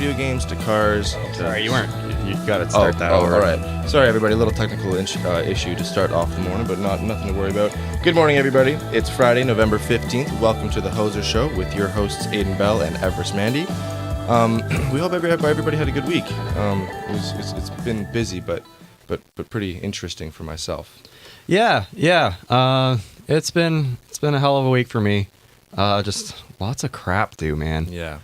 video games to cars. Sorry, you got to start that over. All right. Sorry, everybody. A little technical issue to start off the morning, but nothing to worry about. Good morning, everybody. It's Friday, November 15th. Welcome to the Hoser Show with your hosts, Aiden Bell and Everest Mandy. We hope everybody had a good week. It's been busy, but pretty interesting for myself. Yeah. It's been a hell of a week for me. Just lots of crap due, man. Yeah.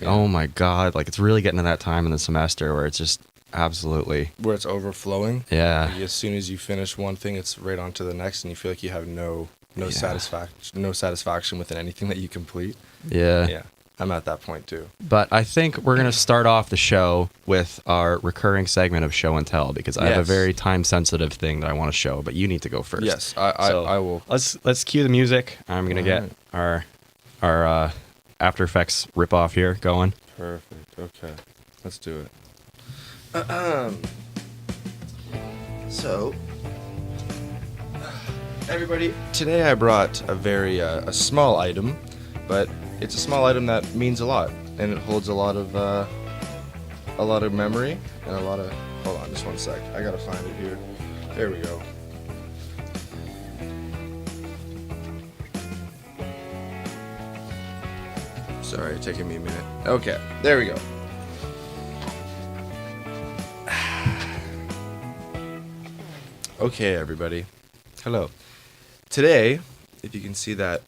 Oh my God, it's really getting to that time in the semester where it's just absolutely... Where it's overflowing. Yeah. As soon as you finish one thing, it's right on to the next, and you feel like you have no satisfaction within anything that you complete. Yeah. Yeah. I'm at that point too. But I think we're going to start off the show with our recurring segment of show and tell, because I have a very time-sensitive thing that I want to show, but you need to go first. Yes, I will. Let's cue the music. I'm going to get our After Effects ripoff here going. Perfect. Okay. Let's do it. So, everybody, today I brought a very a small item, but it's a small item that means a lot, and it holds a lot of memory and a lot of... Hold on, just one sec. I gotta find it here. There we go. Sorry, taking me a minute. Okay, there we go. Okay, everybody. Hello. Today, if you can see that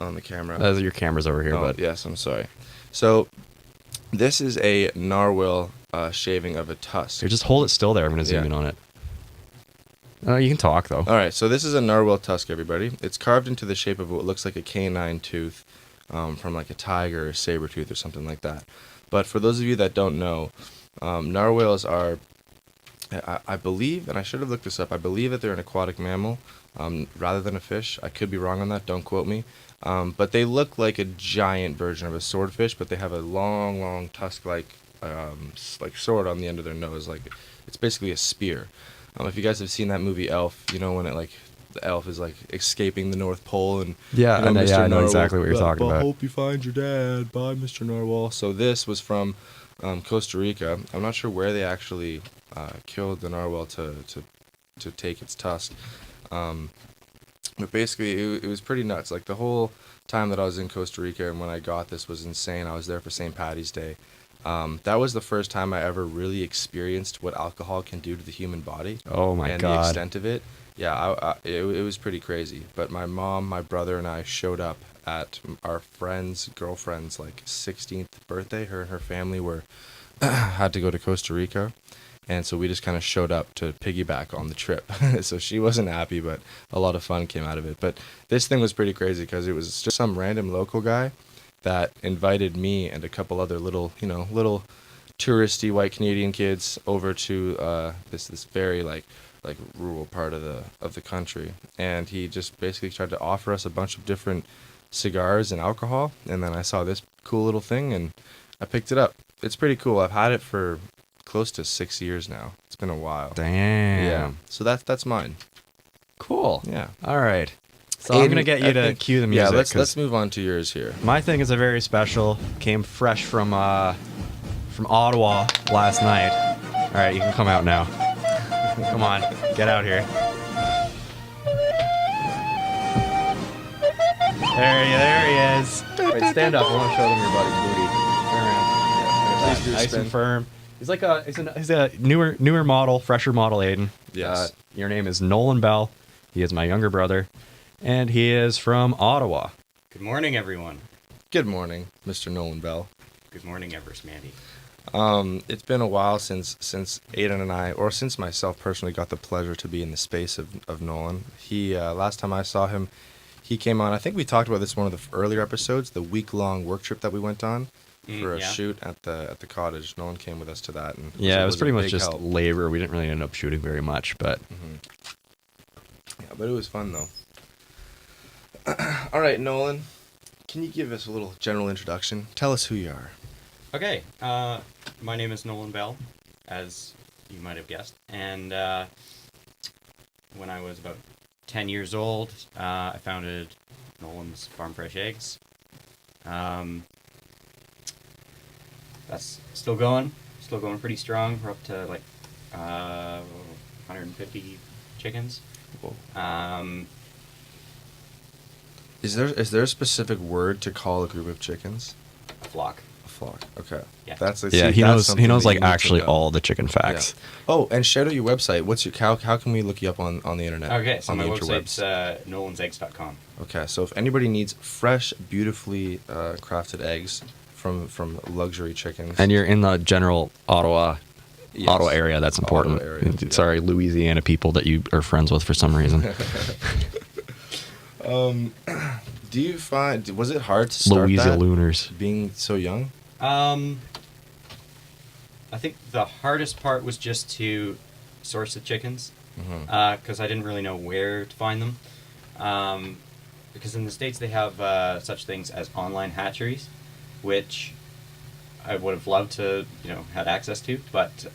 on the camera. Your camera's over here, bud. Yes, I'm sorry. So, this is a narwhal shaving of a tusk. Here, just hold it still there. I'm going to zoom in on it. You can talk, though. All right, so this is a narwhal tusk, everybody. It's carved into the shape of what looks like a canine tooth from like a tiger or saber tooth or something like that. But for those of you that don't know, narwhals are, I believe, and I should have looked this up, I believe that they're an aquatic mammal rather than a fish. I could be wrong on that, don't quote me. But they look like a giant version of a swordfish, but they have a long tusk-like sword on the end of their nose. It's basically a spear. If you guys have seen that movie Elf, you know when the elf is escaping the North Pole and I know exactly what you're talking about. I hope you find your dad. Bye, Mr. Narwhal. So this was from Costa Rica. I'm not sure where they actually killed the narwhal to take its tusk. But basically, it was pretty nuts. The whole time that I was in Costa Rica and when I got this was insane. I was there for St. Paddy's Day. That was the first time I ever really experienced what alcohol can do to the human body. Oh, my God. And the extent of it. Yeah, it was pretty crazy. But my mom, my brother, and I showed up at our girlfriend's 16th birthday. Her and her family had to go to Costa Rica. And so we just kind of showed up to piggyback on the trip. So she wasn't happy, but a lot of fun came out of it. But this thing was pretty crazy because it was just some random local guy that invited me and a couple other little touristy white Canadian kids over to this very rural part of the country. And he just basically tried to offer us a bunch of different cigars and alcohol. And then I saw this cool little thing and I picked it up. It's pretty cool. I've had it for close to 6 years now. It's been a while. Damn. Yeah. So that's mine. Cool. Yeah. All right. So Aiden, I'm gonna get you to cue the music. Yeah. Let's move on to yours here. My thing is a very special. Came fresh from Ottawa last night. All right, you can come out now. Come on, get out here. There he is. Wait, stand up. I want to show them your buddy's booty. Turn around. Please do nice spin. and firm. He's he's a newer model, fresher model, Aiden. Yes. Your name is Nolan Bell. He is my younger brother, and he is from Ottawa. Good morning, everyone. Good morning, Mr. Nolan Bell. Good morning, Everest Mandy. It's been a while since Aiden and I, or since myself personally, got the pleasure to be in the space of Nolan. He last time I saw him, he came on. I think we talked about this in one of the earlier episodes, the week-long work trip that we went on for a shoot at the cottage. Nolan came with us to that, and it was pretty much just help. labor. We didn't really end up shooting very much, but yeah, but it was fun though. All right, Nolan, can you give us a little general introduction? Tell us who you are. Okay, my name is Nolan Bell, as you might have guessed, and when I was about 10 years old, I founded Nolan's Farm Fresh Eggs. that's still going pretty strong. We're up to like 150 chickens. Whoa. Um, Is there a specific word to call a group of chickens? a flock. A flock. Okay. Yeah. That's Yeah, see, he that's knows. something He knows that like you need to actually know. all the chicken facts. Yeah. Oh, and shout out your website. What's your how can we look you up on the internet? Okay, so on my the website's interwebs? nolanseggs.com. Okay, so if anybody needs fresh, beautifully crafted eggs from luxury chickens, And you're in the general Ottawa Yes. area. That's important. Ottawa area, yeah. Sorry, Louisiana people that you are friends with for some reason. do you find was it hard to start Louisa that Lunars. being so young? I think the hardest part was just to source the chickens, Mm-hmm. because I didn't really know where to find them. Because in the States they have such things as online hatcheries, which I would have loved to, had access to, but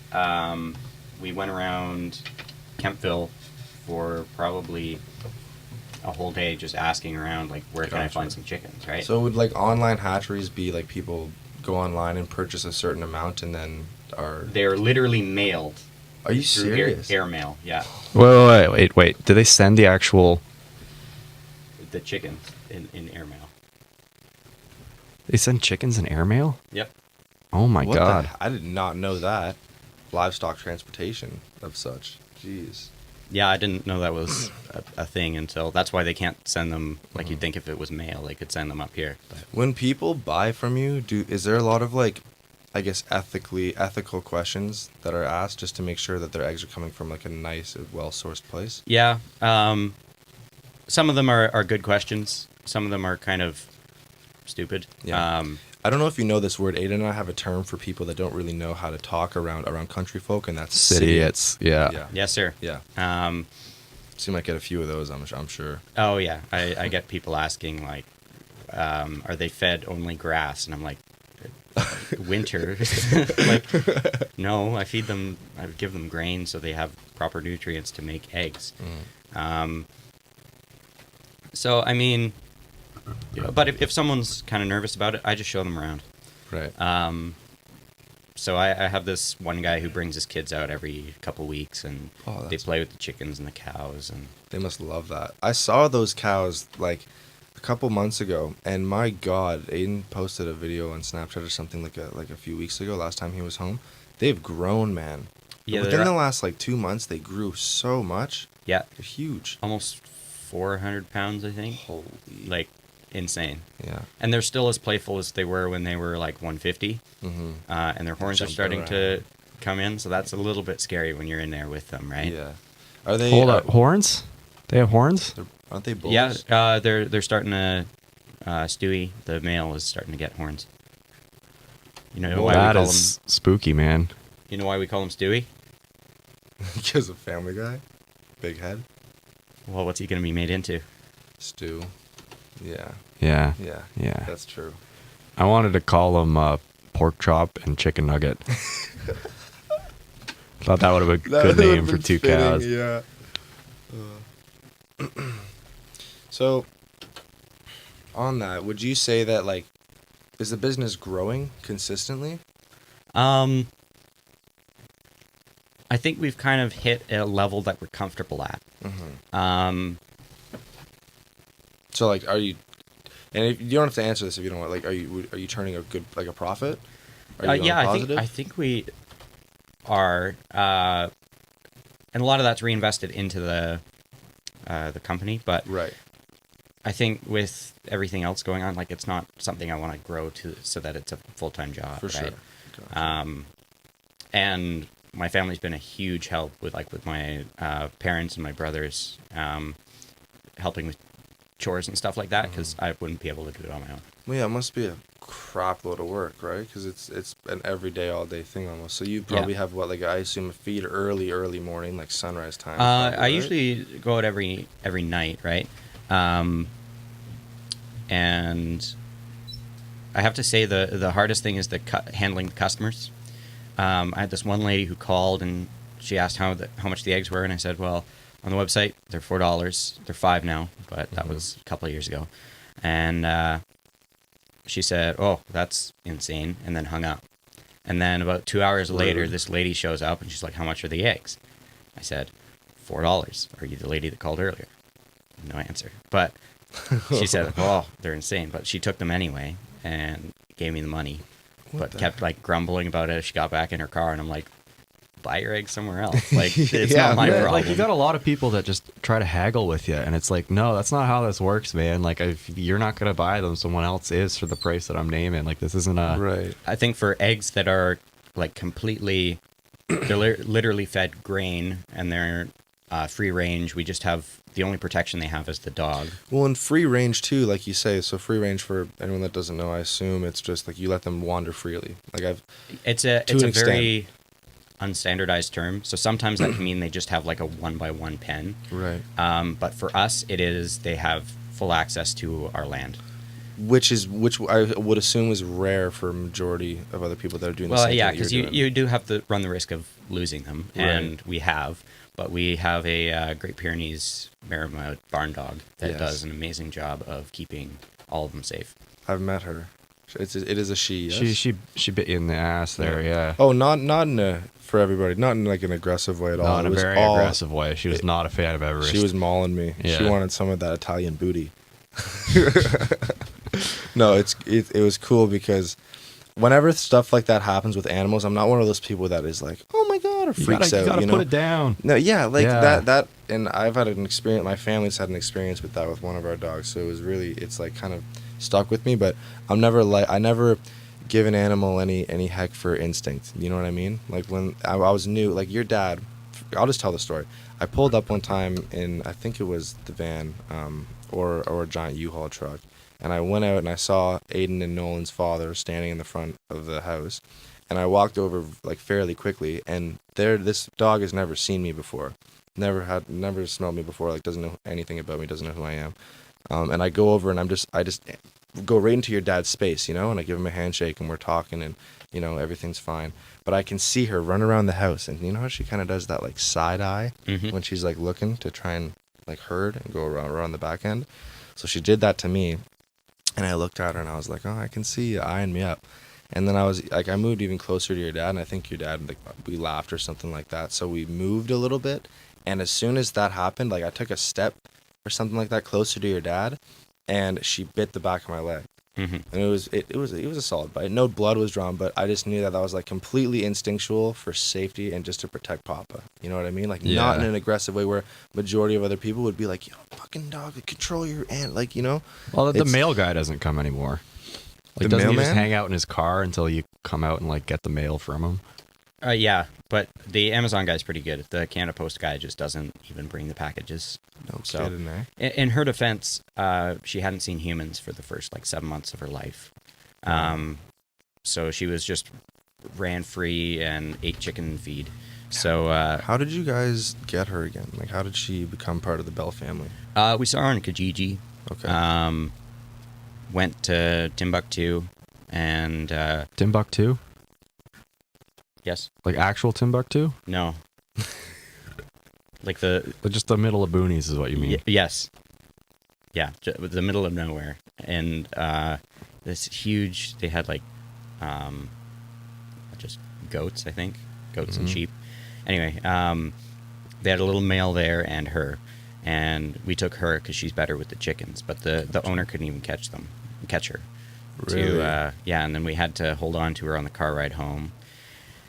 we went around Kempville for probably a whole day just asking around, like, where can I Gotcha. find some chickens, right? So would like online hatcheries be like people go online and purchase a certain amount and then are They're literally mailed. Are you through serious? Airmail, yeah. Wait. Do they send the actual? The chickens in airmail. They send chickens in airmail? Yep. Oh my What the god. I did not know that. Livestock transportation of such. Jeez. Yeah, I didn't know that was a thing until. That's why they can't send them like you'd think if it was mail, they could send them up here. But When people buy from you, is there a lot of like, I guess ethical questions that are asked just to make sure that their eggs are coming from like a nice, well-sourced place? yeah, some of them are good questions. Some of them are kind of stupid. Yeah. I don't know if you know this word. Aiden and I have a term for people that don't really know how to talk around country folk, and that's City. It's yeah. Yeah. Yes, sir. Yeah. Um, So you might get a few of those. I'm sure. oh yeah, I get people asking like, are they fed only grass? And I'm like, winter. Like, no, I feed them. I give them grain so they have proper nutrients to make eggs. So I mean, but if someone's kind of nervous about it, I just show them around. Right. So I have this one guy who brings his kids out every couple weeks, and Oh, they that's- play with the chickens and the cows, and They must love that. I saw those cows like a couple months ago, and my God, Aiden posted a video on Snapchat or something like a few weeks ago. Last time he was home, they've grown, man. yeah, Within they're the last like 2 months, they grew so much. yeah, They're huge. almost 400 pounds, I think. Holy. Like insane. Yeah. And they're still as playful as they were when they were like 150. Mm-hmm. And their horns are Jumping starting around. to come in, so that's a little bit scary when you're in there with them, right? Yeah. Are they? Hold up, horns? They have horns? Aren't they bulls? Yeah, they're starting to. Stewie, the male, is starting to get horns. You know why That we call is spooky, man. him? You know why we call him Stewie? Because of Family Guy, big head, Well, what's he going to be made into? stew. Yeah. Yeah. Yeah. Yeah. That's true. I wanted to call them pork chop and chicken nugget. Thought that would have been a good name for two cows. Yeah. So, on that, would you say that like, is the business growing consistently? I think we've kind of hit a level that we're comfortable at. Mm-hmm. So like, are you? And if, you don't have to answer this if you don't want. Like, are you turning a good like a profit? Are you Yeah, going positive? I think we are, and a lot of that's reinvested into the company. But Right. I think with everything else going on, like it's not something I want to grow to so that it's a full-time job. For sure. right? Gotcha. And my family's been a huge help with my parents and my brothers, helping with chores and stuff like that, because I wouldn't be able to do it on my own. Well, yeah, it must be a crap load of work, right? Because it's an everyday, all day thing almost. So you probably have what, like I assume, a feed early morning, like sunrise time. probably, I right? usually go out every night, right? And I have to say the hardest thing is handling the customers. I had this one lady who called and she asked how much the eggs were, and I said, well, on the website they're $4. They're $5 now, but that was a couple of years ago. And she said, "Oh, that's insane," and then hung up. And then about 2 hours later, this lady shows up and she's like, "How much are the eggs?" I said, $4. Are you the lady that called earlier? No answer. But she said, "Oh, they're insane." But she took them anyway and gave me the money. But kept like grumbling about it as she got back in her car, and I'm like, buy your eggs somewhere else. Like, it's not my problem. Like, you got a lot of people that just try to haggle with you, and it's like, no, that's not how this works, man. Like, if you're not gonna buy them, someone else is for the price that I'm naming. Like, this isn't a Right. I think for eggs that are like completely, they're literally fed grain and they're free range. We just have the only protection they have is the dog. Well, and free range too, like you say. So free range, for anyone that doesn't know, I assume it's just like you let them wander freely. Like It's a very unstandardized term. So sometimes that can mean they just have like a 1x1 pen. Right. But for us, it is they have full access to our land. Which I would assume is rare for a majority of other people that are doing the same thing. Well, yeah, because you do have to run the risk of losing them, and we have. But we have a Great Pyrenees Maremma barn dog that does an amazing job of keeping all of them safe. I've met her. It is a she. Yes? She bit you in the ass there, yeah. Oh, not in a, for everybody, not in like an aggressive way at all. Not in a very aggressive way. She was not a fan of Everest. She was mauling me. Yeah. She wanted some of that Italian booty. No, it was cool because whenever stuff like that happens with animals, I'm not one of those people that is like, oh my god, or freaks out. You gotta put it down. No, yeah, like that, and I've had an experience. My family's had an experience with that with one of our dogs, so it's like kind of stuck with me. But I never give an animal any heck for instinct. You know what I mean? Like when I was new, like your dad. I'll just tell the story. I pulled up one time in, I think it was the van, or a giant U-Haul truck. And I went out and I saw Aiden and Nolan's father standing in the front of the house. And I walked over like fairly quickly, and this dog has never seen me before. Never smelled me before, like doesn't know anything about me, doesn't know who I am. And I go over and I just go right into your dad's space, you know, and I give him a handshake and we're talking and, you know, everything's fine. But I can see her run around the house, and you know how she kind of does that like side eye when she's like looking to try and like herd and go around the back end. So she did that to me. And I looked at her and I was like, oh, I can see you eyeing me up. And then I was like, I moved even closer to your dad, and I think your dad, like, we laughed or something like that. So we moved a little bit. And as soon as that happened, like I took a step or something like that closer to your dad, and she bit the back of my leg. And it was a solid bite. No blood was drawn, but I just knew that was like completely instinctual for safety and just to protect Papa. You know what I mean? Like not in an aggressive way where majority of other people would be like, yo, fucking dog, control your ant, like, you know. Well, the mail guy doesn't come anymore. Like, doesn't he just hang out in his car until you come out and like get the mail from him? Yeah, but the Amazon guy's pretty good. The Canada Post guy just doesn't even bring the packages. No kidding, eh? In her defense, she hadn't seen humans for the first like 7 months of her life. So she was just ran free and ate chicken feed. So how did you guys get her again? Like, how did she become part of the Bell family? We saw her in Kijiji. Okay. Went to Timbuktu and Timbuktu? Yes. Like actual Timbuktu? No. Like just the middle of boonies is what you mean. Yes. Yeah, the middle of nowhere. And this huge, they had like just goats, I think. Goats and sheep. Anyway, they had a little male there and her. And we took her because she's better with the chickens. But the owner couldn't even catch her. Really? And then we had to hold on to her on the car ride home.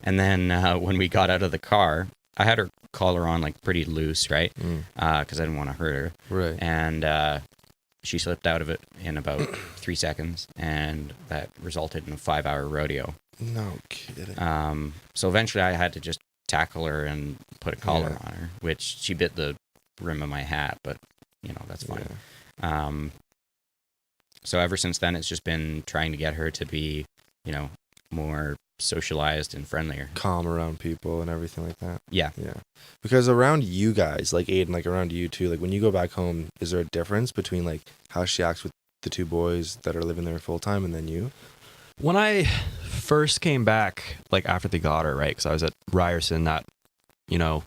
And then when we got out of the car, I had her collar on like pretty loose, right? Because I didn't want to hurt her. Right. And she slipped out of it in about 3 seconds, and that resulted in a 5-hour rodeo. No kidding. So eventually I had to just tackle her and put a collar on her, which she bit the rim of my hat, but, you know, that's fine. Yeah. So ever since then, it's just been trying to get her to be, you know, more socialized and friendlier, calm around people and everything like that. Yeah Because around you guys, like Aiden, like around you too, like when you go back home, is there a difference between like how she acts with the two boys that are living there full time and then you? When I first came back, like after they got her, right, because I was at Ryerson that, you know,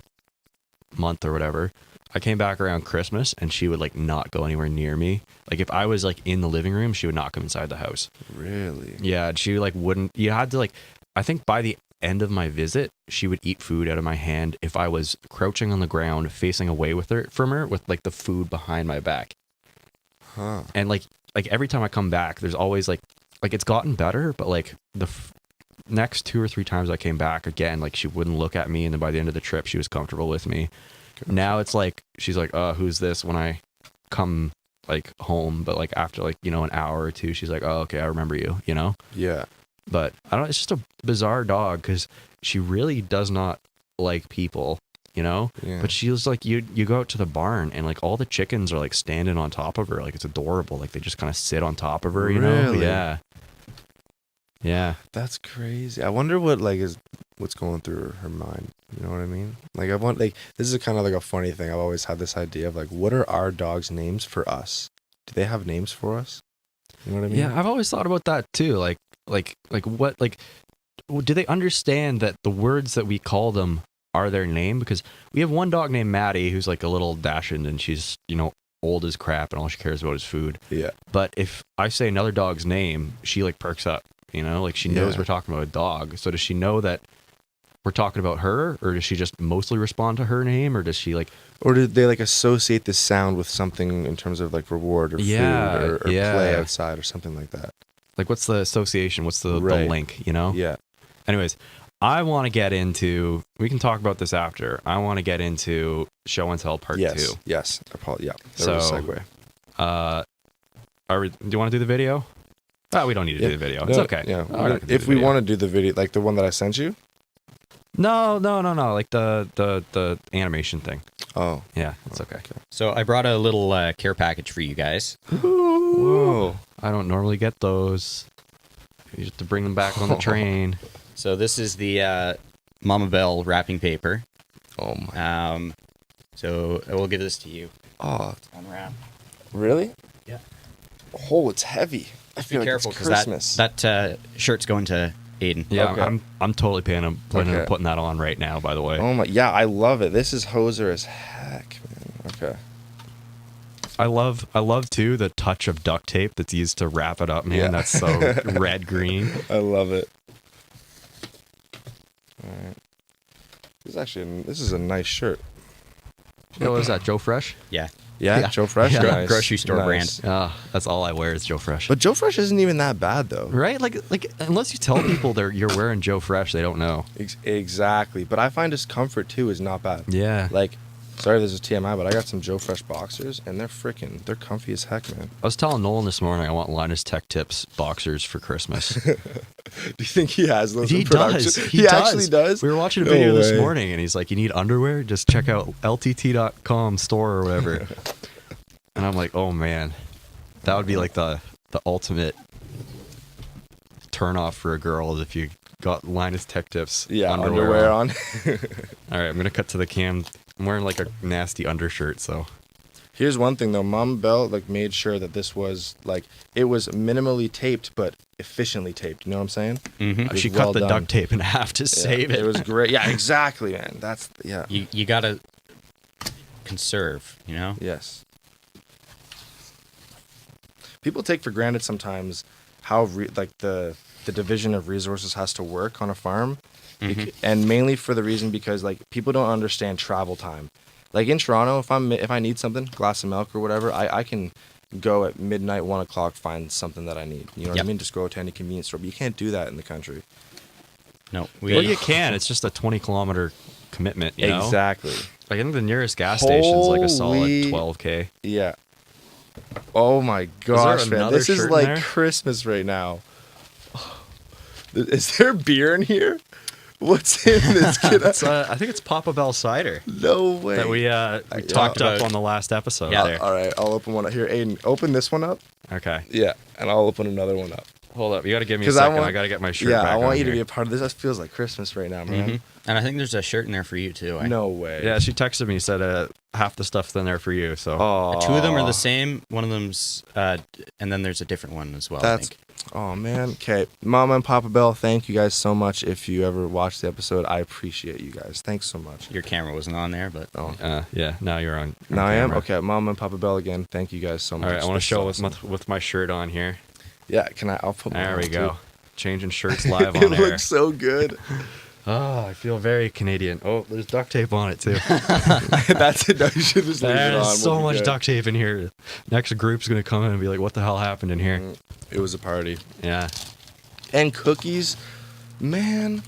month or whatever, I came back around Christmas and she would like not go anywhere near me. Like if I was like in the living room, she would not come inside the house. Really? Yeah, she like wouldn't. You had to like, I think by the end of my visit, she would eat food out of my hand if I was crouching on the ground, facing away from her, with like the food behind my back. Huh. And like every time I come back, there's always like it's gotten better, but like the next 2 or 3 times I came back again, like she wouldn't look at me, and then by the end of the trip, she was comfortable with me. Gotcha. Now it's like she's like, who's this when I come like home, but like after like, you know, an hour or two, she's like, oh, okay, I remember you, you know? Yeah. But I don't, it's just a bizarre dog because she really does not like people, you know? Yeah. But she was like, you go out to the barn and like all the chickens are like standing on top of her. Like it's adorable. Like they just kind of sit on top of her, you know? Really? Yeah. Yeah. That's crazy. I wonder what's going through her mind. You know what I mean? Like this is kind of like a funny thing. I've always had this idea of like, what are our dogs' names for us? Do they have names for us? You know what I mean? Yeah, I've always thought about that too. Like what, like, do they understand that the words that we call them are their name? Because we have one dog named Maddie who's like a little dachshund, and she's, you know, old as crap, and all she cares about is food. Yeah. But if I say another dog's name, she like perks up, you know, like she knows Yeah. we're talking about a dog. So does she know that we're talking about her, or does she just mostly respond to her name, or does she like, Or did they like associate the sound with something in terms of like reward or Yeah, food or yeah. play outside or something like that? like what's the association? What's the Right. link, you know? Yeah. Anyways, I want to get into, we can talk about this after. I want to get into show and tell part 2. Yes. Yeah. There was a segue. Do you want to do the video? We don't need to do the video. It's No, okay. Yeah. I can do If the we video. want to do the video, like the one that I sent you. No. Like the animation thing. Oh. Yeah, it's okay. So I brought a little care package for you guys. Whoa. I don't normally get those. You have to bring them back on the train. So this is the Mama Bell wrapping paper. Oh my. So I will give this to you. Oh. Unwrap. Really? Yeah. Oh, it's heavy. I Just feel be like careful it's because Christmas. that shirt's going to Aiden. Yeah, Okay. I'm totally planning on Okay. putting that on right now, by the way. Oh my. Yeah, I love it. This is hoser as heck, man. Okay. I love too the touch of duct tape that's used to wrap it up, man. Yeah. That's so red green. I love it. All right. This is a nice shirt. What was that, Joe Fresh? Yeah. Yeah, Yeah. Joe Fresh. Yeah. Nice. Grocery store Nice. brand. That's all I wear is Joe Fresh. But Joe Fresh isn't even that bad though. Right? Like unless you tell people you're wearing Joe Fresh, they don't know. Exactly. But I find his comfort too is not bad. Yeah. Like, sorry, this is TMI, but I got some Joe Fresh boxers and they're comfy as heck, man. I was telling Nolan this morning I want Linus Tech Tips boxers for Christmas. Do you think he has those He in production? does. He actually does? We were watching a No video this way. morning, and he's like, "You need underwear? Just check out ltt.com store or whatever." And I'm like, "Oh man, that would be like the ultimate turn off for a girl is if you got Linus Tech Tips Yeah, underwear on. All right, I'm gonna cut to the cam. I'm wearing like a nasty undershirt, so Here's one thing though, Mama Bell like made sure that this was like it was minimally taped but efficiently taped. You know what I'm saying? Mm-hmm. It was she well cut the done. duct tape in half to save it. It was great. Yeah, exactly, man. That's yeah. You gotta conserve, you know? Yes. People take for granted sometimes how like the division of resources has to work on a farm, and mainly for the reason because like people don't understand travel time. Like in Toronto, if I need something, glass of milk or whatever, I can go at midnight, 1 o'clock, find something that I need. You know what Yep. I mean? Just go to any convenience store. But you can't do that in the country. No, Well, you can. It's just a 20-kilometer commitment, you know? Exactly. Like, I think the nearest gas station's like a solid Holy- 12K. Yeah. Oh my gosh, man. another This is shirt in like there? Christmas right now. Is there beer in here? What's in this kid? It's, I think it's Papa Bell cider No way. that we talked about- up on the last episode. Yeah. There. All right, I'll open one up here. Aiden, open this one up. Okay. Yeah, and I'll open another one up. Hold up. You got to give me a 'Cause I second. I want- got to get my shirt Yeah, back I want on you to here. be a part of this. That feels like Christmas right now, man. Mhm. And I think there's a shirt in there for you too. No way. Yeah, she texted me, said half the stuff's in there for you. So Oh, Two of them are the same. One of them's, and then there's a different one as well. I That's. think. Oh man. Okay, Mama and Papa Bell, thank you guys so much. If you ever watch the episode, I appreciate you guys. Thanks so much. Your camera wasn't on there, but Oh. yeah, now you're on. Now I am. camera. Okay, Mama and Papa Bell again. Thank you guys so much. All right, I want to This is show awesome. with my shirt on here. Yeah, can I? I'll put. There mine we on, go. too. changing shirts live It on air. looks so good. Oh, I feel very Canadian. Oh, there's duct tape on it too. That's it. No, you should just leave it on. There's so We'll be much good. duct tape in here. Next group's gonna come in and be like, "What the hell happened in here?" It was a party. Yeah. And cookies, man.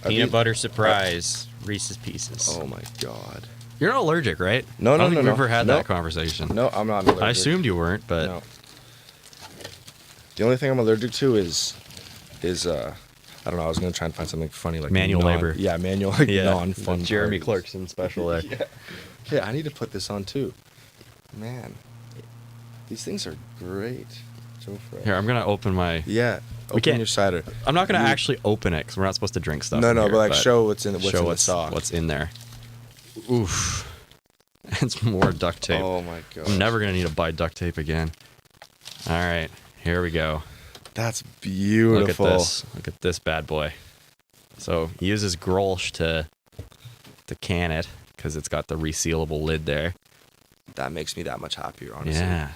Peanut butter surprise, Reese's Pieces. Oh my god. You're not allergic, right? No, I don't no, think no, we've ever had no. that conversation. No, I'm not allergic. I assumed you weren't, but No. The only thing I'm allergic to is I don't know. I was gonna try and find something funny like Manual labor. Yeah, manual like yeah, non-fun. the Jeremy parties. Clarkson special there. Yeah. Okay, I need to put this on too. Man, these things are great. Joe Fresh. Here, I'm gonna open my. Yeah. Open can't- your cider. I'm not gonna You- actually open it because we're not supposed to drink stuff. No, in no, here, but like show what's in show the sock. what's in there. Oof. It's more duct tape. Oh my god. I'm never gonna need to buy duct tape again. All right, here we go. That's beautiful. Look at this. Look at this bad boy. So he uses Grolsch to can it because it's got the resealable lid there. That makes me that much happier, honestly. Yeah.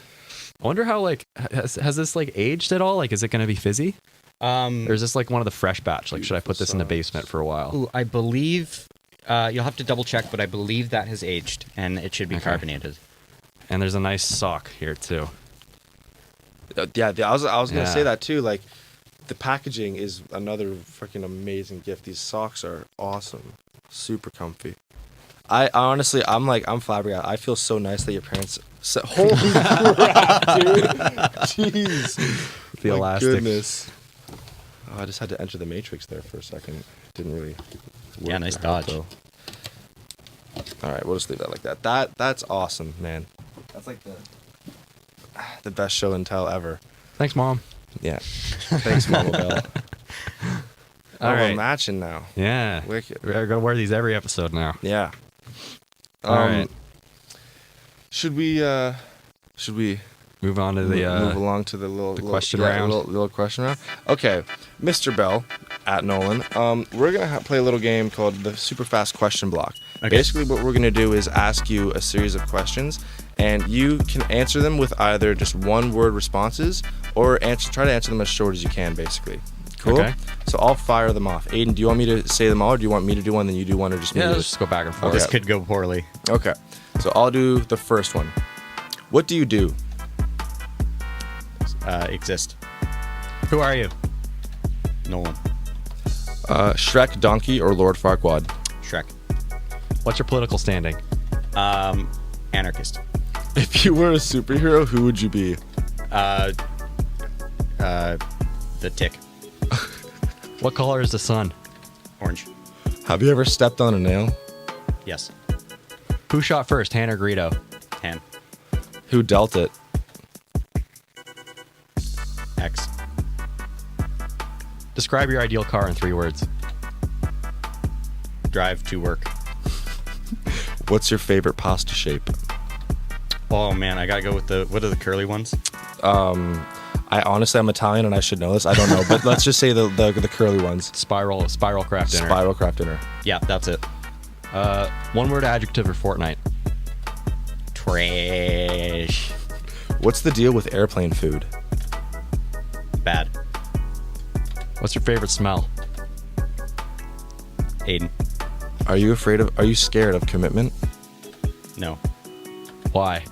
I wonder how like has this like aged at all? Like, is it gonna be fizzy, or is this like one of the fresh batch? Like, should I put this in the basement for a while? Ooh, I believe you'll have to double check, but I believe that has aged and it should be Okay. carbonated. And there's a nice sock here too. Yeah, I was gonna Yeah. say that too. Like, the packaging is another freaking amazing gift. These socks are awesome, super comfy. I honestly, I'm flabbergasted. I feel so nice that your parents. Holy crap, dude! Jeez, The my elastic. goodness. Oh, I just had to enter the matrix there for a second. Didn't really. Yeah, work nice there, dodge. though. All right, we'll just leave that like that. That's awesome, man. That's like the best show and tell ever. Thanks, Mom. Yeah. Thanks, Mama Bell. All We're right. matching now. Yeah. Wicked. We're gonna wear these every episode now. Yeah. All right. Should we Move on to the move along to the little question round? Little question round. Okay, Mr. Bell at Nolan. We're gonna play a little game called the Super Fast Question Block. Okay. Basically, what we're gonna do is ask you a series of questions, and you can answer them with either just one-word responses or try to answer them as short as you can. Basically. Cool. Okay. So I'll fire them off. Aiden, do you want me to say them all, or do you want me to do one, then you do one, or just me? yeah. to Let's just go back and forth. Okay. This could go poorly. Okay. So I'll do the first one. What do you do? Exist. Who are you? Nolan. Shrek, Donkey, or Lord Farquaad? Shrek. What's your political standing? Anarchist. If you were a superhero, who would you be? The Tick. What color is the sun? Orange. Have you ever stepped on a nail? Yes. Who shot first, Han or Greedo? Tan. Who dealt it? X. Describe your ideal car in 3 words. Drive to work. What's your favorite pasta shape? Oh man, I gotta go with what are the curly ones? I honestly, I'm Italian and I should know this. I don't know, but let's just say the curly ones. Spiral craft dinner. Spiral craft dinner. Yeah, that's it. 1 word adjective for Fortnite. Trash. What's the deal with airplane food? Bad. What's your favorite smell? Aiden. Are you scared of commitment? No. Why?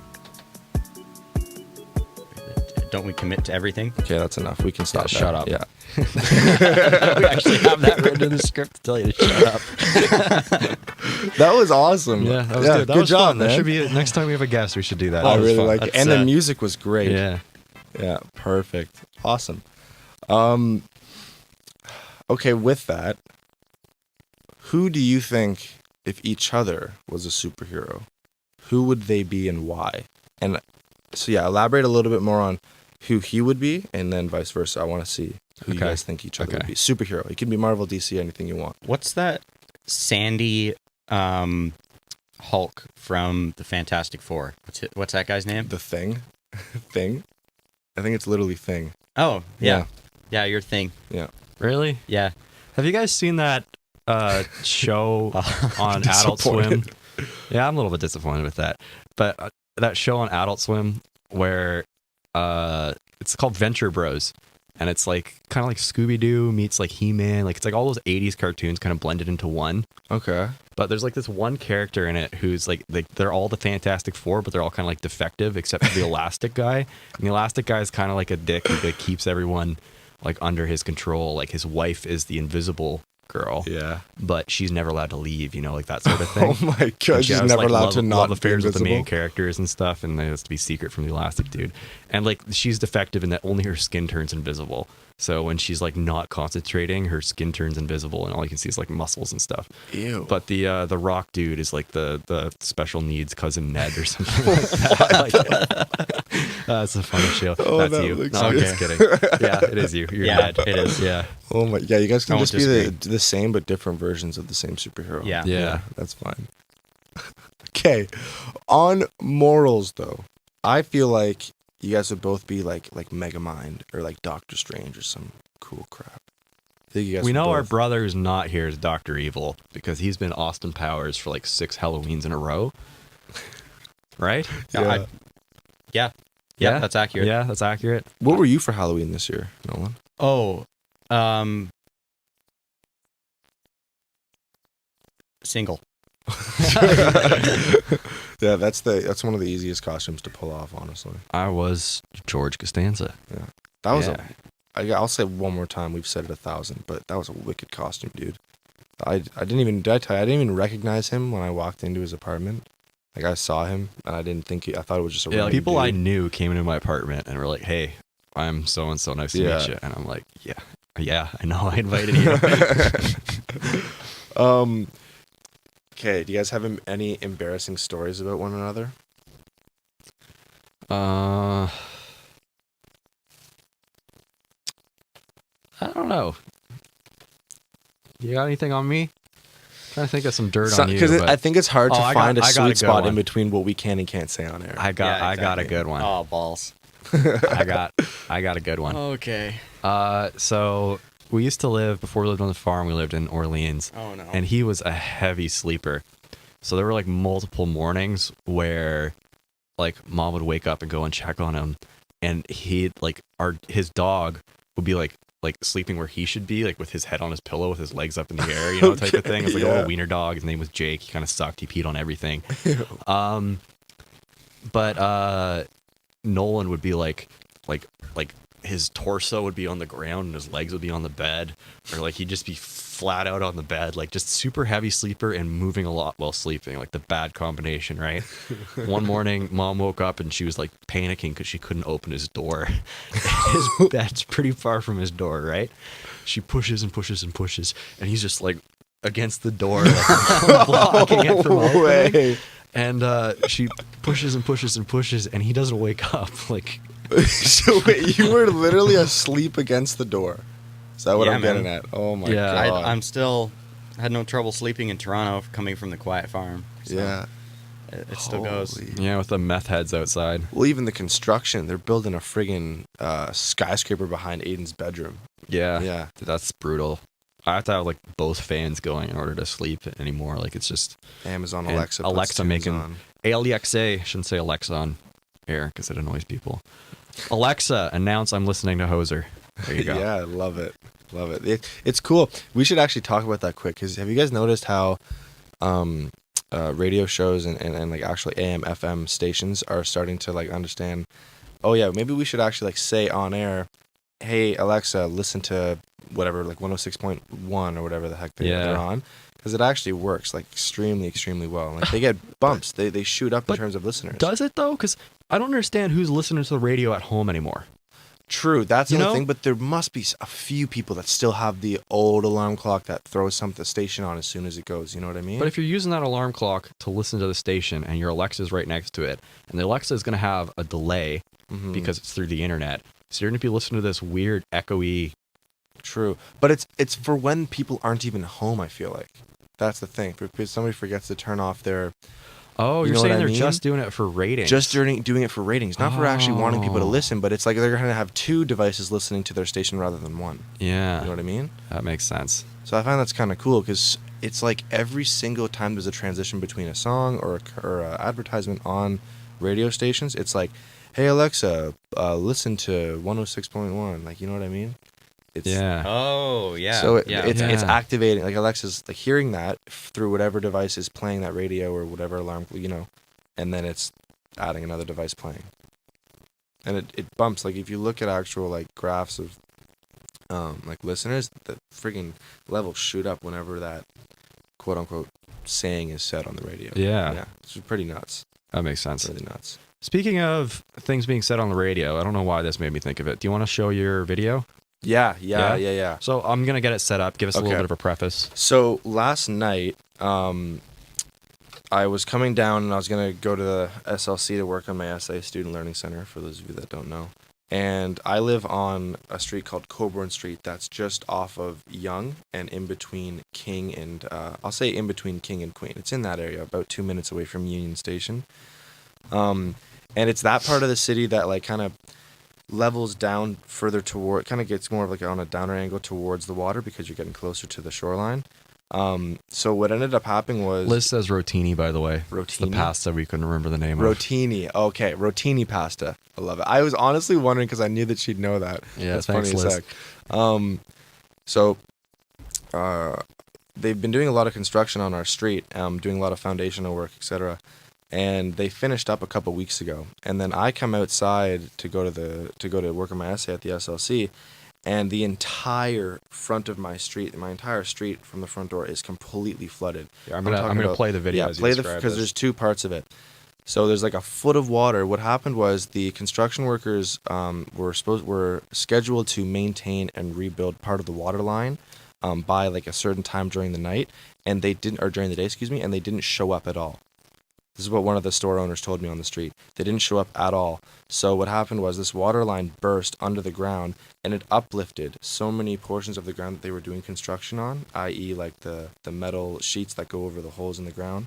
Don't we commit to everything? Okay, that's enough. We can stop. Yeah, there. shut up. Yeah. We actually have that written in the script to tell you to shut up. That was awesome. Yeah, that was good. That good was job, fun. man. That should be next time we have a guest. We should do that. I That was really fun. like it, That's, and the music was great. Yeah. Yeah, perfect. Awesome. Okay, with that, who do you think, if each other was a superhero, who would they be and why? And so, yeah, elaborate a little bit more on who he would be, and then vice versa. I want to see who you Okay. guys think each other would Okay. be. Superhero. It can be Marvel, DC, anything you want. What's that sandy Hulk from the Fantastic Four? What's that guy's name? The Thing. Thing? I think it's literally Thing. Oh, yeah. Yeah, your thing. Yeah. Really? Yeah. Have you guys seen that show on Adult Swim? Disappointed. Yeah, I'm a little bit disappointed with that. But that show on Adult Swim where it's called Venture Bros. and it's like kind of like Scooby-Doo meets like He-Man. Like it's like all those 80s cartoons kind of blended into one. Okay. But there's like this one character in it who's like they're all the Fantastic Four, but they're all kind of like defective except for the Elastic guy. And the Elastic guy is kind of like a dick who like keeps everyone like under his control. Like his wife is the invisible girl. Yeah. But she's never allowed to leave, you know, like that sort of thing. Oh my god, And she she's has, never like, allowed to not love be affairs with the main invisible? characters and stuff, and it has to be secret from the Elastic dude. And like she's defective in that only her skin turns invisible. So when she's like not concentrating, her skin turns invisible, and all you can see is like muscles and stuff. Ew. But the Rock dude is like the special needs cousin Ned or something like that. That's a funny show. Oh, That's that you. looks No, I'm good. just kidding. Yeah, it is you. You're Yeah, Ned. it is. Yeah. Oh my, yeah, you guys I can won't just be disagree. the same but different versions of the same superhero. Yeah. Yeah. That's fine. Okay, on morals though, I feel like you guys would both be like Megamind or like Doctor Strange or some cool crap. I think you guys We would know our both- brother who's not here is Dr. Evil because he's been Austin Powers for like 6 Halloweens in a row. Right? Yeah. Yeah, that's accurate. Yeah, that's accurate. What were you for Halloween this year, Nolan? Oh, single. Yeah, that's one of the easiest costumes to pull off, honestly. I was George Costanza. That was Yeah. I'll say it one more time. We've said it 1,000, but that was a wicked costume, dude. I didn't even did I tell you, I didn't even recognize him when I walked into his apartment. Like I saw him and I didn't think I thought it was just a Yeah, random people I dude. knew came into my apartment and were like, "Hey, I'm so and so. Nice to Yeah. meet you." And I'm like, "Yeah, I know. I invited you." Okay, do you guys have any embarrassing stories about one another? I don't know. You got anything on me? Trying to think of some dirt on you. Because but I think it's hard to I find got a a sweet good spot one. in between what we can and can't say on air. I got a exactly. good one. Oh, balls. I got a good one. Okay. So we used to live before we lived on the farm. We lived in Orleans, Oh no. and he was a heavy sleeper. So there were like multiple mornings where, like, mom would wake up and go and check on him, and he'd like his dog would be like sleeping where he should be, like with his head on his pillow with his legs up in the air, you know, type of thing. It's like a Yeah. little wiener dog. His name was Jake. He kind of sucked. He peed on everything. But Nolan would be like his torso would be on the ground and his legs would be on the bed, or like he'd just be flat out on the bed, like just super heavy sleeper and moving a lot while sleeping, like the bad combination, right? One morning, mom woke up and she was like panicking because she couldn't open his door. His bed's pretty far from his door, right? She pushes and pushes and pushes, and he's just like against the door, like, blocking it from opening. way. And she pushes and pushes and pushes, and he doesn't wake up. Like, So wait, you were literally asleep against the door. Is that what Yeah, I'm getting man. at? Oh my Yeah. god. I'm still had no trouble sleeping in Toronto coming from the quiet farm. So yeah. it still goes. Holy- yeah, with the meth heads outside. Well, even the construction, they're building a friggin' skyscraper behind Aiden's bedroom. Yeah, Yeah. that's brutal. I have to have like both fans going in order to sleep anymore. Like it's just Amazon And Alexa. puts Alexa tunes making- on. Alexa. Shouldn't say Alexa on air because it annoys people. Alexa, announce I'm listening to Hoser. There you go. Yeah, I love it. Love it. It's cool. We should actually talk about that quick because have you guys noticed how radio shows and like actually AM, FM stations are starting to like understand, oh yeah, maybe we should actually like say on air, hey Alexa, listen to whatever, like 106.1 or whatever the heck they're on. Because it actually works like extremely well. Like they get bumps. They shoot up in But terms of listeners. Does it though? Because I don't understand who's listening to the radio at home anymore. True, that's You the know? thing. But there must be a few people that still have the old alarm clock that throws the station on as soon as it goes. You know what I mean? But if you're using that alarm clock to listen to the station and your Alexa's right next to it, and the Alexa is going to have a delay Mhm. because it's through the internet, so you're going to be listening to this weird echoey. True, but it's for when people aren't even home. I feel like that's the thing. Because somebody forgets to turn off their Oh, You you're know what saying I they're mean? just doing it for ratings. just doing it for ratings, not for actually wanting people to Oh. listen. But it's like they're gonna have two devices listening to their station rather than one. Yeah, You know what I mean? that makes sense. So I find that's kind of cool because it's like every single time there's a transition between a song or a advertisement on radio stations, it's like, hey Alexa, listen to 106.1. Like, you know what I mean? It's, Yeah. Oh, yeah. So yeah. it's Yeah. activating, like Alexa's like hearing that through whatever device is playing that radio or whatever alarm, and then it's adding another device playing. And it bumps. Like if you look at actual like graphs of like listeners, the freaking levels shoot up whenever that quote unquote saying is said on the radio. Yeah. Yeah. It's pretty nuts. That makes sense. Really nuts. Speaking of things being said on the radio, I don't know why this made me think of it. Do you want to show your video? Yeah. So I'm going to get it set up. Give us a little Okay. bit of a preface. So last night, I was coming down and I was going to go to the SLC to work on my essay, Student Learning Center, for those of you that don't know. And I live on a street called Coburn Street that's just off of Yonge and in between King and, I'll say in between King and Queen. It's in that area, about 2 minutes away from Union Station. And it's that part of the city that like kind of levels down further toward, kind of gets more of like on a downer angle towards the water because you're getting closer to the shoreline. So what ended up happening was Liz says rotini, by the way. It's the Rotini? pasta we couldn't remember the name of. Rotini. Okay, rotini pasta. I love it. I was honestly wondering because I knew that she'd know that. Yeah, That's thanks, funny as Liz. heck. So they've been doing a lot of construction on our street, doing a lot of foundational work, etc. And they finished up a couple weeks ago. And then I come outside to go to work on my essay at the SLC, and the entire front of my street from the front door is completely flooded. Yeah, I'm talking gonna about- play the video. Yeah, as you play describe because this. there's two parts of it. So there's like a foot of water. What happened was the construction workers were scheduled to maintain and rebuild part of the water line by like a certain time during the night, and they didn't, or during the day, and they didn't show up at all. This is what one of the store owners told me on the street. They didn't show up at all. So what happened was this water line burst under the ground, and it uplifted so many portions of the ground that they were doing construction on, i.e. like the metal sheets that go over the holes in the ground.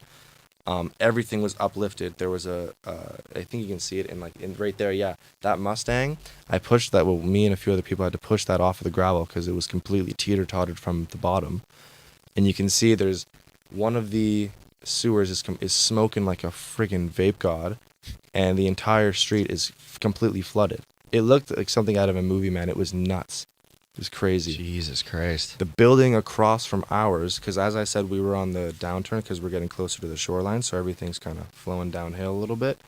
Everything was uplifted. There was I think you can see it in right there. Yeah, that Mustang. I pushed that. Well, me and a few other people had to push that off of the gravel because it was completely teeter-tottered from the bottom. And you can see there's one of the sewers is smoking like a friggin' vape god, and the entire street is completely flooded. It looked like something out of a movie, man. It was nuts. It was crazy. Jesus Christ. The building across from ours, because as I said, we were on the downturn because we're getting closer to the shoreline, so everything's kind of flowing downhill a little bit.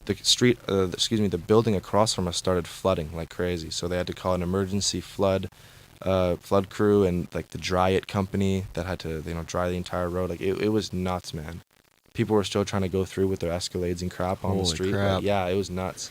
The building across from us started flooding like crazy, so they had to call an emergency flood crew and like the Dry It company that had to dry the entire road. Like it was nuts, man. People were still trying to go through with their Escalades and crap on the Holy street. crap. Like, yeah, it was nuts.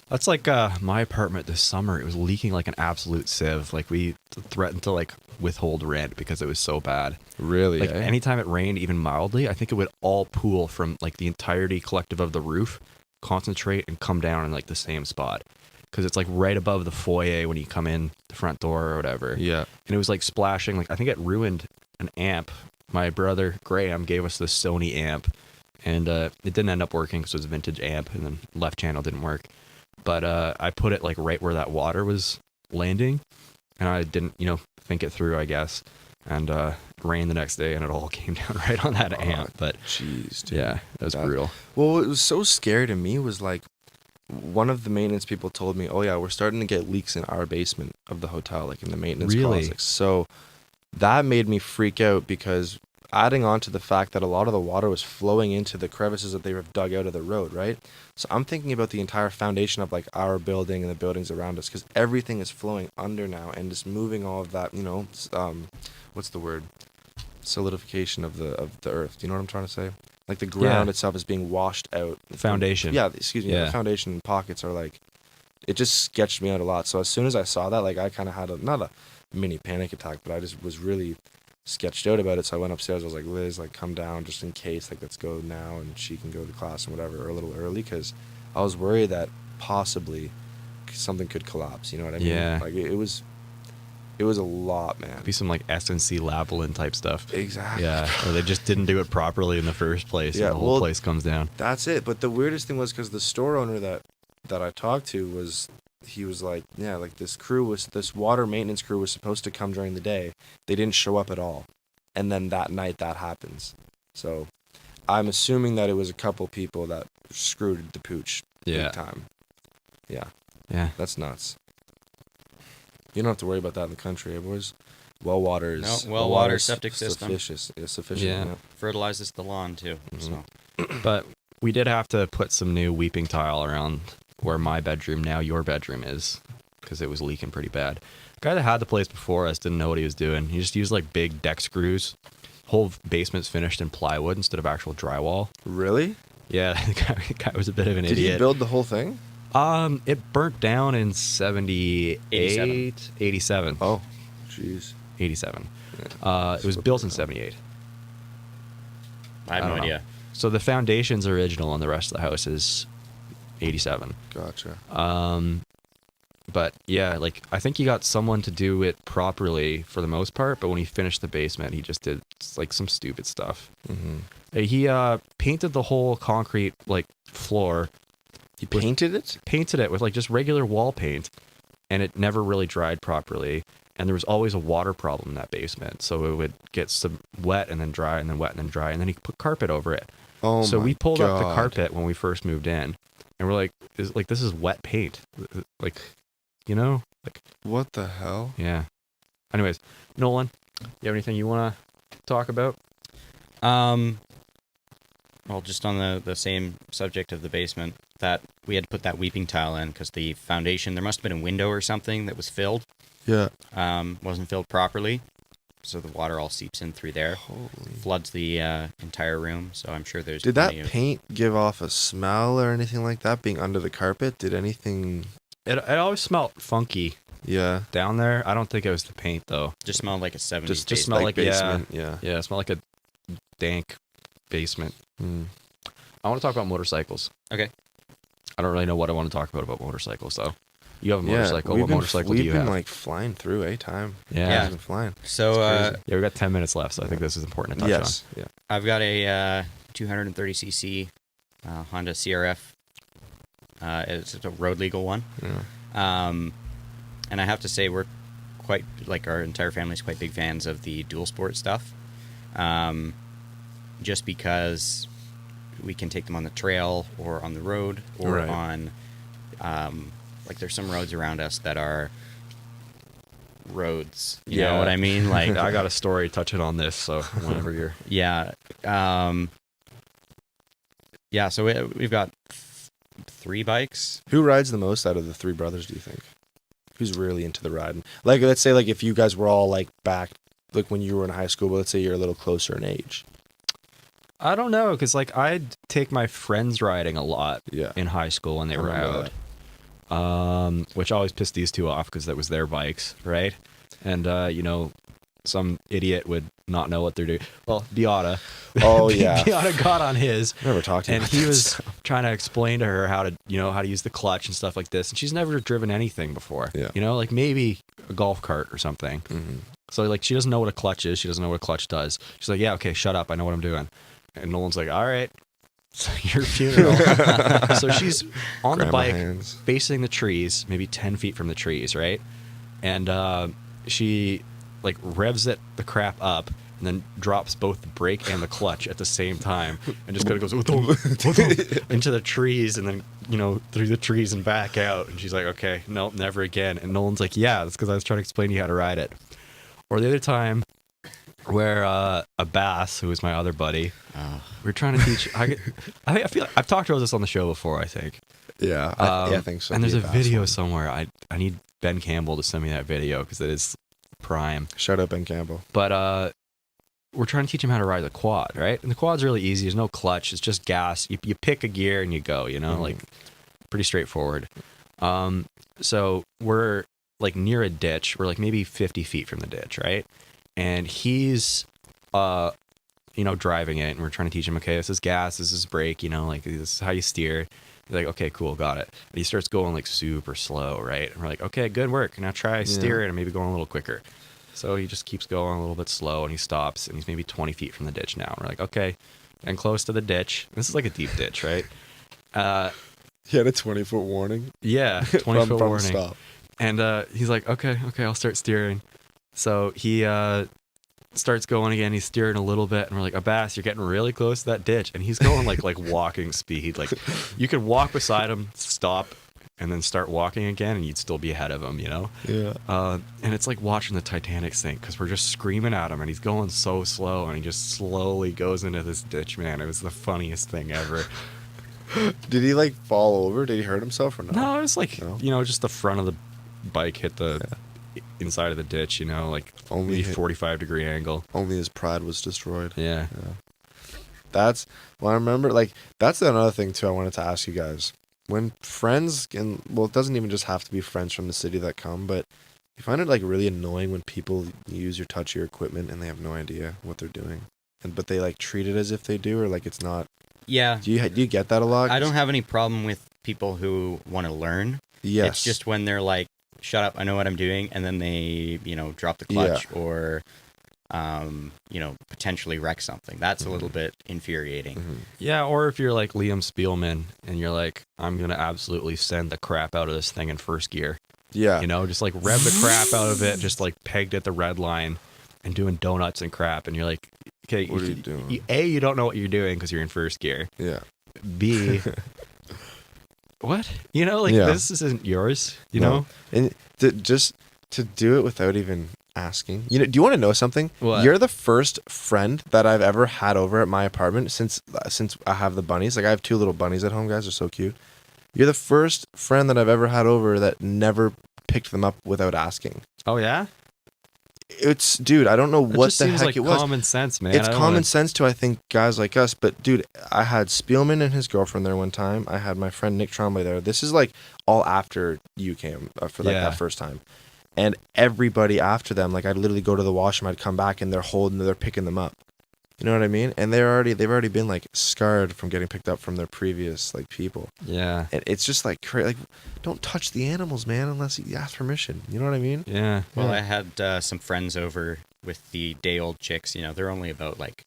That's like my apartment this summer. It was leaking like an absolute sieve. Like we threatened to like withhold rent because it was so bad. Really? Like eh? anytime it rained, even mildly, I think it would all pool from like the entirety collective of the roof, concentrate and come down in like the same spot. Because it's like right above the foyer when you come in the front door or whatever. Yeah. And it was like splashing. Like I think it ruined an amp. My brother Graham gave us this Sony amp, and it didn't end up working because it was a vintage amp, and then left channel didn't work. But I put it like right where that water was landing, and I didn't, think it through, I guess. And it rained the next day, and it all came down right on that amp. But Jeez, dude. yeah, that was brutal. Well, what was so scary to me was like, one of the maintenance people told me, "Oh yeah, we're starting to get leaks in our basement of the hotel, like in the maintenance Really? closets." So that made me freak out because adding on to the fact that a lot of the water was flowing into the crevices that they have dug out of the road, right? So I'm thinking about the entire foundation of like our building and the buildings around us because everything is flowing under now and just moving all of that, what's the word? Solidification of the earth. Do you know what I'm trying to say? Like the ground itself is being washed out. Foundation. Yeah, excuse me. Yeah. The foundation pockets are like, it just sketched me out a lot. So as soon as I saw that, like I kind of had not a mini panic attack, but I just was really sketched out about it. So I went upstairs. I was like, Liz, like come down just in case. Like let's go now, and she can go to class and whatever, or a little early, because I was worried that possibly something could collapse. You know what I mean? Yeah. Like it was a lot, man. Be some like S&C Lavalin type stuff. Exactly. Yeah, or they just didn't do it properly in the first place, Yeah, and the whole well, place comes down. That's it. But the weirdest thing was because the store owner that I talked to he was like, yeah, like this water maintenance crew was supposed to come during the day. They didn't show up at all. And then that night that happens. So I'm assuming that it was a couple people that screwed the pooch Yeah. big time. Yeah, Yeah. that's nuts. You don't have to worry about that in the country, boys. Well water is well water, septic system. Sufficient. Yeah. Yeah. Fertilizes the lawn too. Mhm. So But we did have to put some new weeping tile around where my bedroom, now your bedroom is, because it was leaking pretty bad. The guy that had the place before us didn't know what he was doing. He just used like big deck screws. Whole basement's finished in plywood instead of actual drywall. Really? Yeah, the guy was a bit of an Did idiot. he build the whole thing? It burnt down in 78, 87. Oh, jeez. 87. Yeah. It was built in 78. I have no don't know. idea. So the foundation's original and the rest of the house is 87. Gotcha. But yeah, like I think he got someone to do it properly for the most part, but when he finished the basement, he just did like some stupid stuff. Mm-hmm. He painted the whole concrete like floor. He painted it? Painted it with like just regular wall paint, and it never really dried properly. And there was always a water problem in that basement, so it would get some wet and then dry and then wet and then dry, and then he put carpet over it. Oh So my we pulled up the God. carpet when we first moved in, and we're like, this is wet paint, like, you know, like, What the hell? yeah. Anyways, Nolan, you have anything you want to talk about? Well, just on the same subject of the basement, that we had to put that weeping tile in because the foundation, there must have been a window or something that was filled, Yeah. wasn't filled properly, so the water all seeps in through there, Holy. floods the entire room. So I'm sure there's Did that plenty of- paint give off a smell or anything like that being under the carpet? Did anything? It always smelled funky Yeah. down there. I don't think it was the paint though. just smelled like a 70s Just smelled like basement. Yeah. Yeah, it smelled like a dank basement. Mm. I want to talk about motorcycles. Okay. I don't really know what I want to talk about motorcycles though. You have a Yeah, motorcycle. What motorcycle do you We've been have? like flying through time. Yeah. Yeah. We've been flying. So crazy. Yeah, we got 10 minutes left, so I think this is important to touch Yes. Yeah. I've got a 230cc Honda CRF. It's a road legal one. Yeah. And I have to say we're quite, like our entire family's quite big fans of the dual sport stuff. Just because we can take them on the trail or on the road or Right. on, like there's some roads around us that are roads. You know Yeah. what I mean? Like, on. I got a story touching on this, so whenever you're... yeah. Yeah, so we've got 3 bikes. Who rides the most out of the three brothers, do you think? Who's really into the riding? Like, let's say, like, if you guys were all, like, back, like, when you were in high school, but let's say you're a little closer in age. I don't know, because like I'd take my friends riding a lot Yeah. in high school when they I were remember out. Which always pissed these two off because that was their bikes, right? And, you know, some idiot would not know what they're doing. Well, Beata. Oh, yeah. Beata got on his, Never talked to you and about he that was stuff. trying to explain to her how to use the clutch and stuff like this. And she's never driven anything before. Yeah. You know, like maybe a golf cart or something. Mhm. So, like, she doesn't know what a clutch is. She doesn't know what a clutch does. She's like, yeah, okay, shut up. I know what I'm doing. And Nolan's like, all right, so your funeral. So she's on the Grandma bike hands. facing the trees, maybe 10 feet from the trees, right? And she, like, revs the crap up and then drops both the brake and the clutch at the same time and just kind of goes into the trees and then, you know, through the trees and back out. And she's like, okay, no, never again. And Nolan's like, yeah, that's because I was trying to explain to you how to ride it. Or the other time where a Bass, who was my other buddy, we were trying to teach. I feel like I've talked about this on the show before, I think. Yeah, I think so. And there's Be a fast video one. somewhere. I need Ben Campbell to send me that video because it is prime. Shout out Ben Campbell. But we're trying to teach him how to ride the quad, right? And the quad's really easy. There's no clutch. It's just gas. You pick a gear and you go, you know, Mhm. like pretty straightforward. So we're like near a ditch. We're like maybe 50 feet from the ditch, right? And he's, you know, driving it, and we're trying to teach him, okay, this is gas, this is brake, you know, like this is how you steer. He's like, okay, cool, got it. And he starts going like super slow, right? And we're like, okay, good work. Now try steer it and maybe going a little quicker. So he just keeps going a little bit slow, and he stops, and he's maybe 20 feet from the ditch now. And we're like, okay, and close to the ditch. This is like a deep ditch, right? He had a 20-foot warning. Yeah, 20 foot from warning. stop. And he's like, okay, I'll start steering. So he starts going again. He's steering a little bit, and we're like, Abbas, you're getting really close to that ditch. And he's going like walking speed. Like you could walk beside him, stop, and then start walking again, and you'd still be ahead of him, you know? Yeah. And it's like watching the Titanic sink, because we're just screaming at him, and he's going so slow, and he just slowly goes into this ditch, man. It was the funniest thing ever. Did he like fall over? Did he hurt himself or not? No, it was like, No? you know, just the front of the bike hit the inside of the ditch, you know, like Only only hit- 45-degree angle. Only his pride was destroyed. Yeah. That's well, I remember like that's another thing too I wanted to ask you guys. When friends can, well, it doesn't even just have to be friends from the city that come, but you find it like really annoying when people use your touchier equipment and they have no idea what they're doing, but they like treat it as if they do, or like it's not. Yeah. Do you get that a lot? I don't have any problem with people who want to learn. Yes. It's just when they're like, shut up, I know what I'm doing, and then they, drop the clutch or, potentially wreck something. That's a little bit infuriating. Mhm. Yeah, or if you're like Liam Spielman and you're like, I'm going to absolutely send the crap out of this thing in first gear. Yeah. You know, just like rev the crap out of it, just like pegged at the red line and doing donuts and crap. And you're like, okay, What are you doing? You don't know what you're doing because you're in first gear. Yeah. B, what? You know, like Yeah. this isn't yours, you No. know? And just to do it without even asking. Do you want to know something? What? You're the first friend that I've ever had over at my apartment since I have the bunnies. Like I have 2 little bunnies at home, guys. They're so cute. You're the first friend that I've ever had over that never picked them up without asking. Oh, yeah? It's, dude, I don't know That what just the seems heck like it was. common sense, man. It's I don't common wanna- sense to, I think, guys like us. But, dude, I had Spielman and his girlfriend there one time. I had my friend Nick Trombley there. This is, like, all after you came for, like, Yeah. that first time. And everybody after them, like, I'd literally go to the washroom. I'd come back, and they're picking them up. You know what I mean? And they've already been, like, scarred from getting picked up from their previous, like, people. Yeah. And it's just, like, like, don't touch the animals, man, unless you ask permission. You know what I mean? Yeah. Well, Yeah. I had some friends over with the day-old chicks. They're only about like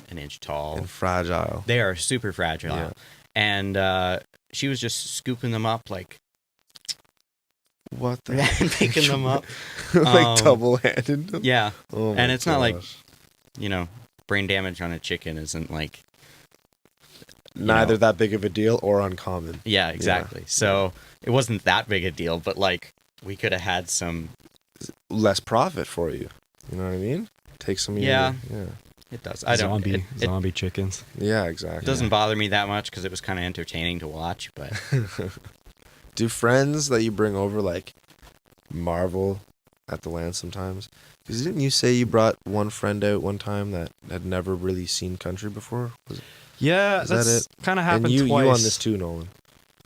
an inch tall. And fragile. They are super fragile. Yeah. And she was just scooping them up, like What the picking them up. like double-handed. Yeah. Oh my And it's not like, gosh. brain damage on a chicken isn't like, Neither that big of a deal or uncommon. yeah, exactly. So it wasn't that big a deal, but like we could have had some. Less profit for you. You know what I mean? Take some of Yeah. your, It does. I don't. Zombie chickens. yeah, exactly. It doesn't bother me that much because it was kind of entertaining to watch, but Do friends that you bring over like marvel at the land sometimes? Because didn't you say you brought one friend out one time that had never really seen country before? Yeah, Is that that's it? kind of happened And you twice. on this too, Nolan.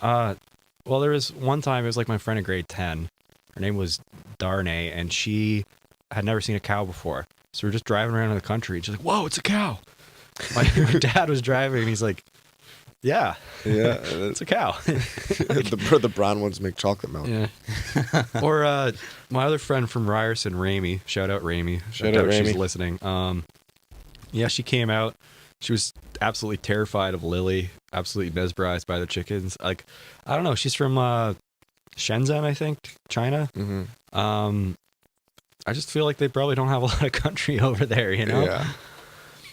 Well, there was one time, it was like my friend in grade 10. Her name was Darnay, and she had never seen a cow before. So we're just driving around in the country, and she's like, whoa, it's a cow. My dad was driving, and he's like, yeah, Yeah, it's a cow. the brown ones make chocolate milk. Yeah. Or my other friend from Ryerson, Ramey. Shout out Ramey. Shout out She's Ramey. listening. Yeah, she came out. She was absolutely terrified of Lily. Absolutely mesmerized by the chickens. Like, I don't know. She's from Shenzhen, I think, China. Mm-hmm. I just feel like they probably don't have a lot of country over there. You know? Yeah.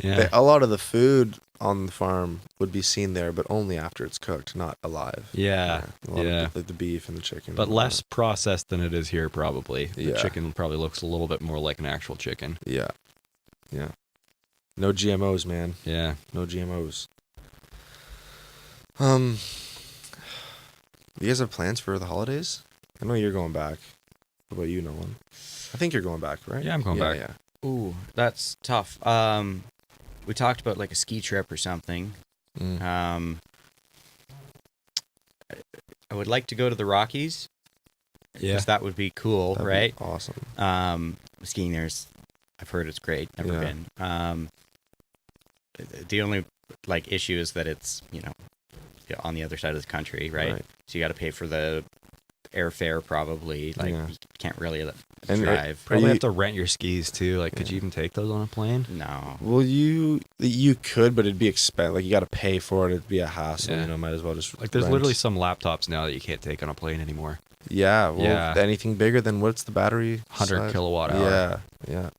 Yeah. A lot of the food on the farm would be seen there, but only after it's cooked, not alive. Yeah. A lot Yeah. of the beef and the chicken. But less processed than it is here, probably. The Yeah. chicken probably looks a little bit more like an actual chicken. Yeah. Yeah. No GMOs, man. Yeah. No GMOs. You guys have plans for the holidays? I know you're going back. What about you, Nolan? I think you're going back, right? Yeah, I'm going back. Yeah. ooh, that's tough. We talked about like a ski trip or something. Mm. I would like to go to the Rockies. Yeah. Because that would be cool, That'd be right? awesome. Skiing there's, I've heard it's great. Never Yeah. been. The only like issue is that it's on the other side of the country, right? So you got to pay for the airfare probably. Like Yeah. you can't really And drive. Probably you- have to rent your skis too. Like, could Yeah. you even take those on a plane? No. Well, you could, but it'd be expensive. Like you got to pay for it. It'd be a hassle. Yeah. You know, might as well just Like, there's rent. literally some laptops now that you can't take on a plane anymore. Yeah. Well, Yeah. anything bigger than what's the battery? 100 size? kilowatt hour. Yeah. Yeah.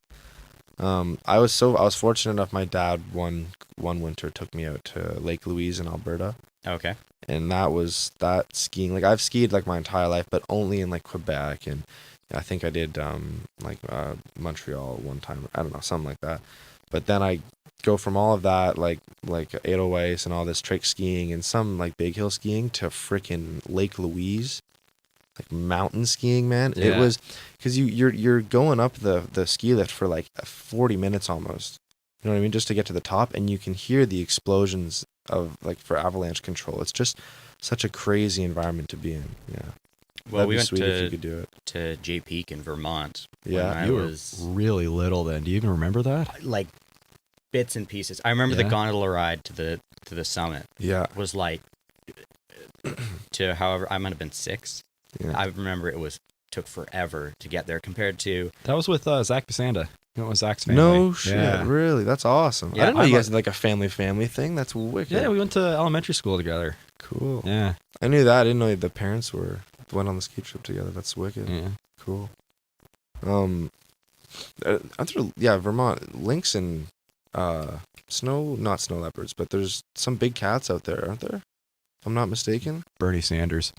I was fortunate enough. My dad one winter took me out to Lake Louise in Alberta, Okay. and that skiing. Like I've skied like my entire life, but only in like Quebec, and I think I did Montreal one time. I don't know, something like that. But then I go from all of that, like Edelweiss and all this trick skiing and some like big hill skiing, to freaking Lake Louise, like mountain skiing, man. Yeah. It was because you're going up the ski lift for like 40 minutes almost. You know what I mean? Just to get to the top, and you can hear the explosions of like for avalanche control. It's just such a crazy environment to be in. Yeah. Well, That'd we be went sweet if you could do it. to Jay Peak in Vermont. Yeah. when I You was were really little then. Do you even remember that? like bits and pieces. I remember the Yeah. gondola ride to the summit Yeah. was like to however I might have been 6. Yeah. I remember took forever to get there compared to That was with Zach Basanda. You know, it was Zach's family. No shit, Yeah. really? That's awesome. Yeah, I didn't know I'm you a- guys did like a family thing. That's wicked. Yeah, we went to elementary school together. Cool. Yeah. I knew that. I didn't know the parents went on the ski trip together. That's wicked. Yeah. Cool. Vermont lynx and not snow leopards, but there's some big cats out there, aren't there? If I'm not mistaken. Bernie Sanders.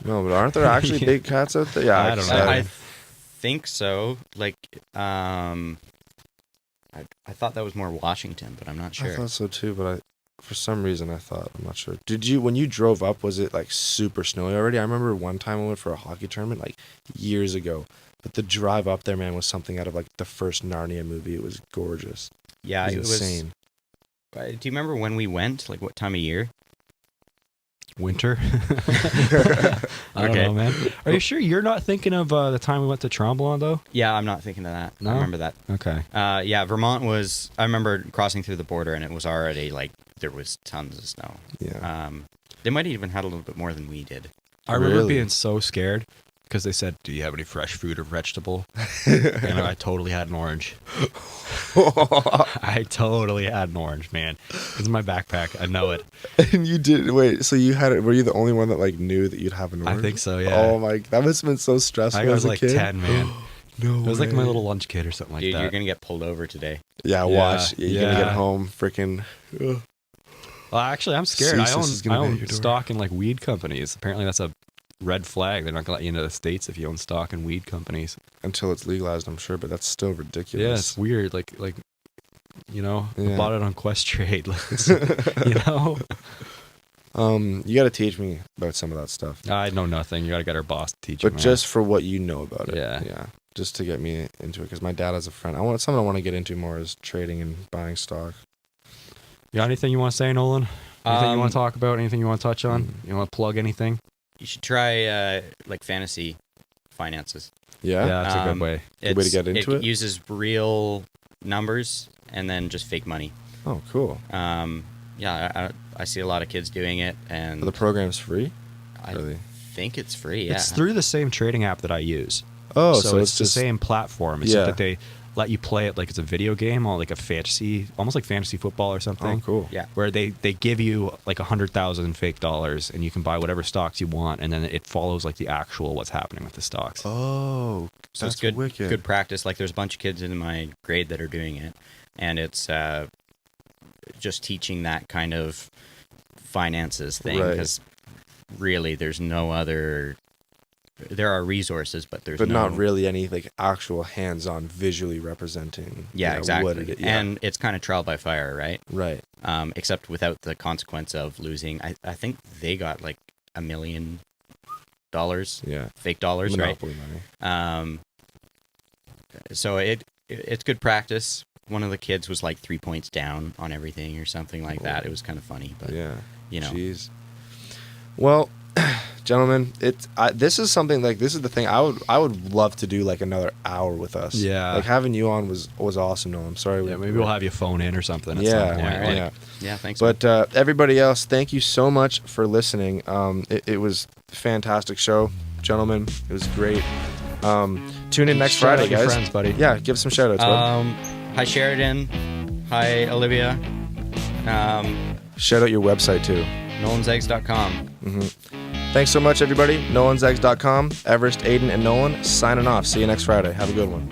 No, but aren't there actually Yeah. big cats out there? Yeah, I don't know. I think so. Like I thought that was more Washington, but I'm not I sure. thought so too, but for some reason I'm not sure. When you drove up, was it like super snowy already? I remember one time I went for a hockey tournament like years ago, but the drive up there, man, was something out of like the first Narnia movie. It was gorgeous. Yeah, It was insane. Do you remember when we went? Like what time of year? Winter. I don't Okay. know, man. Are you sure you're not thinking of the time we went to Tremblant, though? Yeah, I'm not thinking of that. No? I remember that. Okay. Yeah, Vermont was. I remember crossing through the border, and it was already like there was tons of snow. Yeah. They might have even had a little bit more than we did. I remember Really? being so scared because they said, "Do you have any fresh fruit or vegetable?" And I totally had an orange. I totally had an orange, man. It's in my backpack. I know it. And you did wait. So you had it. Were you the only one that like knew that you'd have an orange? I think so. Yeah. Oh my! That must have been so stressful. I was as a like kid. 10, man. No, It was like my way. little lunch kit or something like Dude, that. you're gonna get pulled over today. Yeah, watch. Yeah, You're gonna get yeah. home, freaking. Ugh. Well, actually, I'm scared. Ceaseless is I gonna be at own your door. stock in like weed companies. Apparently, that's a red flag. They're not gonna let you into the States if you own stock in weed companies. Until it's legalized, I'm sure, but that's still ridiculous. Yeah, it's weird. Like you know, Yeah. I bought it on Quest Trade. You know, You got to teach me about some of that stuff, I know nothing. You gotta get our boss to teach you. but man. just for what you know about it. Yeah. yeah, just to get me into it, because my dad has a friend. Something I want to get into more is trading and buying stock. You got anything you want to say, Nolan? Anything you want to Um, talk about? Anything you want to touch on? You want to plug anything? You should try like fantasy finances. Yeah, that's a good way. Good way to get into it? uses real numbers and then just fake money. Oh, cool. Yeah, I see a lot of kids doing it, and The program's free. I Really? think it's free. Yeah, It's through the same trading app that I use. Oh, so it's the just same platform. It's Yeah. just that they let you play it like it's a video game, or like a fantasy, almost like fantasy football or something. Oh, cool. Yeah. Where they give you like 100,000 fake dollars, and you can buy whatever stocks you want, and then it follows like the actual what's happening with the stocks. Oh, So that's it's good, wicked. good practice. Like there's a bunch of kids in my grade that are doing it, and it's just teaching that kind of finances thing, Right. because really there's no other. There are resources, but there's But no, not really any like actual hands-on visually representing. Yeah, exactly. What it is. Yeah. And it's kind of trial by fire, right? right. Except without the consequence of losing. I think they got like $1 million, Yeah. fake dollars, Monopoly money. right? So it's good practice. One of the kids was like 3 points down on everything or something like that. It was kind of funny, but Yeah. you know. Jeez. Well, gentlemen, this is something like this is the thing I would love to do like another hour with us. Yeah. Like having you on was awesome. No, I'm sorry. Yeah, maybe we'll have you phone in or something. At Yeah, some point. right. yeah. Yeah, thanks. But everybody else, thank you so much for listening. It was a fantastic show, gentlemen. It was great. Tune in next Shout Friday, out your guys. friends, buddy. Yeah, give some shout outs, bud. Hi Sheridan. Hi Olivia. Shout out your website too. Nolan'sEggs.com. Thanks so much, everybody. Nolan'sEggs.com. Everest, Aiden, and Nolan signing off. See you next Friday. Have a good one.